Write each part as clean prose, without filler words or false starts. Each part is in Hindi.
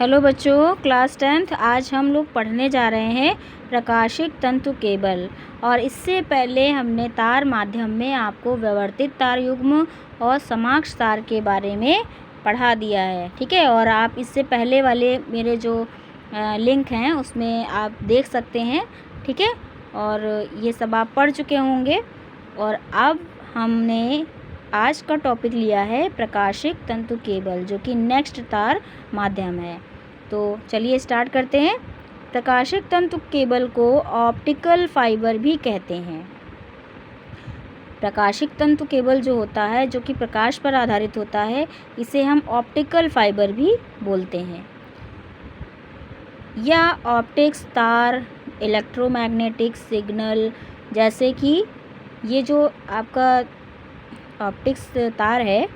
हेलो बच्चों, क्लास 10th। आज हम लोग पढ़ने जा रहे हैं प्रकाशिक तंतु केबल। और इससे पहले हमने तार माध्यम में आपको व्यवस्थित तार युग्म और समाक्षीय तार के बारे में पढ़ा दिया है, ठीक है। और आप इससे पहले वाले मेरे जो लिंक हैं उसमें आप देख सकते हैं, ठीक है। और ये सब आप पढ़ चुके होंगे। और अब हमने आज का टॉपिक लिया है प्रकाशिक तंतु केबल, जो कि नेक्स्ट तार माध्यम है। तो चलिए स्टार्ट करते हैं। प्रकाशिक तंतु केबल को ऑप्टिकल फाइबर भी कहते हैं। प्रकाशिक तंतु केबल जो होता है, जो कि प्रकाश पर आधारित होता है, इसे हम ऑप्टिकल फाइबर भी बोलते हैं। या ऑप्टिक्स तार, इलेक्ट्रोमैग्नेटिक सिग्नल, जैसे कि ये जो आपका ऑप्टिक्स तार है,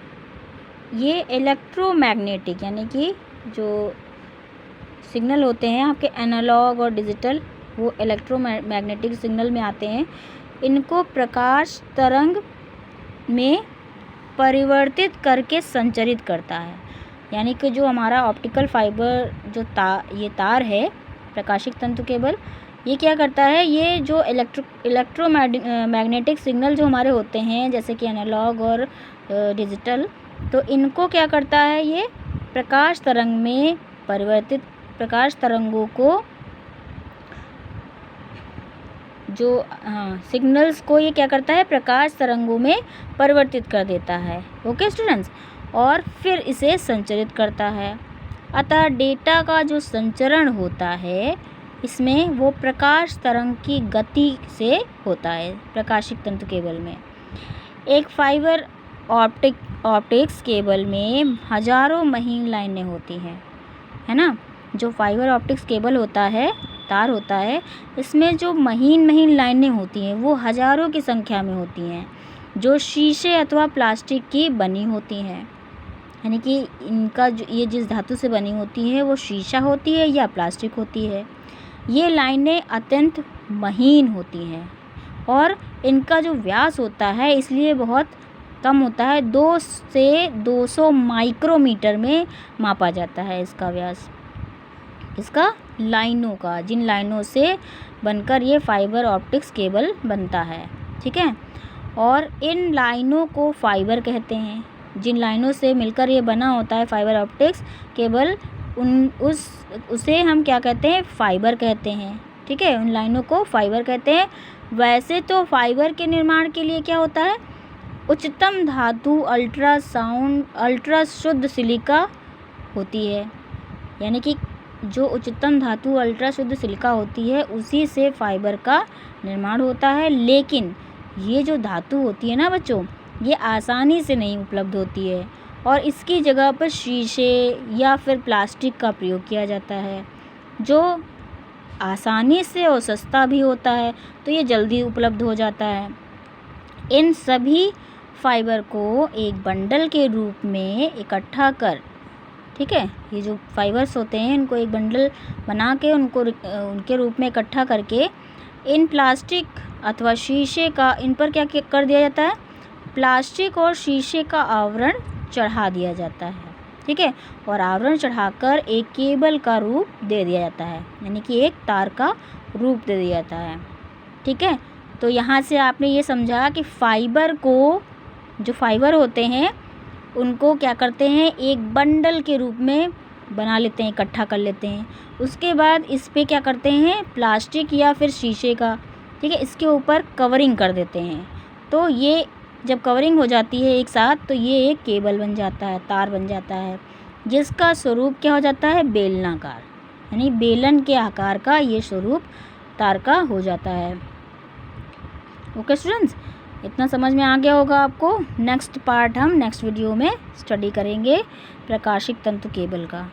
ये इलेक्ट्रोमैग्नेटिक यानी कि जो सिग्नल होते हैं आपके एनालॉग और डिजिटल, वो इलेक्ट्रोमैग्नेटिक सिग्नल में आते हैं। इनको प्रकाश तरंग में परिवर्तित करके संचरित करता है। यानी कि जो हमारा ऑप्टिकल फाइबर जो ये तार है, प्रकाशिक तंतु केबल, ये क्या करता है, ये जो इलेक्ट्रोमैग्नेटिक सिग्नल जो हमारे होते हैं, जैसे कि एनालॉग और डिजिटल, तो इनको क्या करता है, ये प्रकाश तरंग में परिवर्तित, प्रकाश तरंगों को जो सिग्नल्स को ये क्या करता है, प्रकाश तरंगों में परिवर्तित कर देता है। Okay students. और फिर इसे संचरित करता है। अतः डेटा का जो संचरण होता है, इसमें वो प्रकाश तरंग की गति से होता है प्रकाशिक तंतु केबल में। एक फाइबर ऑप्टिक्स केबल में हजारों महीन लाइनें होती हैं, है ना। जो फाइबर ऑप्टिक्स केबल होता है, तार होता है, इसमें जो महीन लाइनें होती हैं वो हजारों की संख्या में होती हैं, जो शीशे अथवा प्लास्टिक की बनी होती हैं। यानी कि इनका जो ये जिस धातु से बनी होती है वो शीशा होती है या प्लास्टिक होती है। ये लाइनें अत्यंत महीन होती हैं और इनका जो व्यास होता है इसलिए बहुत कम होता है। 2 से 200 माइक्रोमीटर में मापा जाता है इसका व्यास, इसका लाइनों का, जिन लाइनों से बनकर ये फाइबर ऑप्टिक्स केबल बनता है, ठीक है। और इन लाइनों को फाइबर कहते हैं। जिन लाइनों से मिलकर ये बना होता है फाइबर ऑप्टिक्स केबल, उसे हम क्या कहते हैं, फाइबर कहते हैं, ठीक है। उन लाइनों को फाइबर कहते हैं। वैसे तो फाइबर के निर्माण के लिए क्या होता है, उच्चतम धातु अल्ट्रा शुद्ध सिलिका होती है। यानी कि जो उच्चतम धातु अल्ट्रा शुद्ध सिलिका होती है, उसी से फाइबर का निर्माण होता है। लेकिन ये जो धातु होती है ना बच्चों, ये आसानी से नहीं उपलब्ध होती है और इसकी जगह पर शीशे या फिर प्लास्टिक का प्रयोग किया जाता है, जो आसानी से और सस्ता भी होता है, तो ये जल्दी उपलब्ध हो जाता है। इन सभी फाइबर को एक बंडल के रूप में इकट्ठा कर, ठीक है, ये जो फाइबर्स होते हैं इनको एक बंडल बना के उनके रूप में इकट्ठा करके इन प्लास्टिक अथवा शीशे का, इन पर क्या कर दिया जाता है, प्लास्टिक और शीशे का आवरण चढ़ा दिया जाता है, ठीक है। और आवरण चढ़ाकर एक केबल का रूप दे दिया जाता है, यानी कि एक तार का रूप दे दिया जाता है, ठीक है। तो यहाँ से आपने ये समझा कि फाइबर को, जो फाइबर होते हैं उनको क्या करते हैं, एक बंडल के रूप में बना लेते हैं, इकट्ठा कर लेते हैं। उसके बाद इस पे क्या करते हैं, प्लास्टिक या फिर शीशे का, ठीक है, इसके ऊपर कवरिंग कर देते हैं। तो ये जब कवरिंग हो जाती है एक साथ, तो ये एक केबल बन जाता है, तार बन जाता है, जिसका स्वरूप क्या हो जाता है, बेलनाकार, यानी बेलन के आकार का ये स्वरूप तार का हो जाता है। ओके स्टूडेंट्स, इतना समझ में आ गया होगा आपको। नेक्स्ट पार्ट हम नेक्स्ट वीडियो में स्टडी करेंगे प्रकाशिक तंतु केबल का।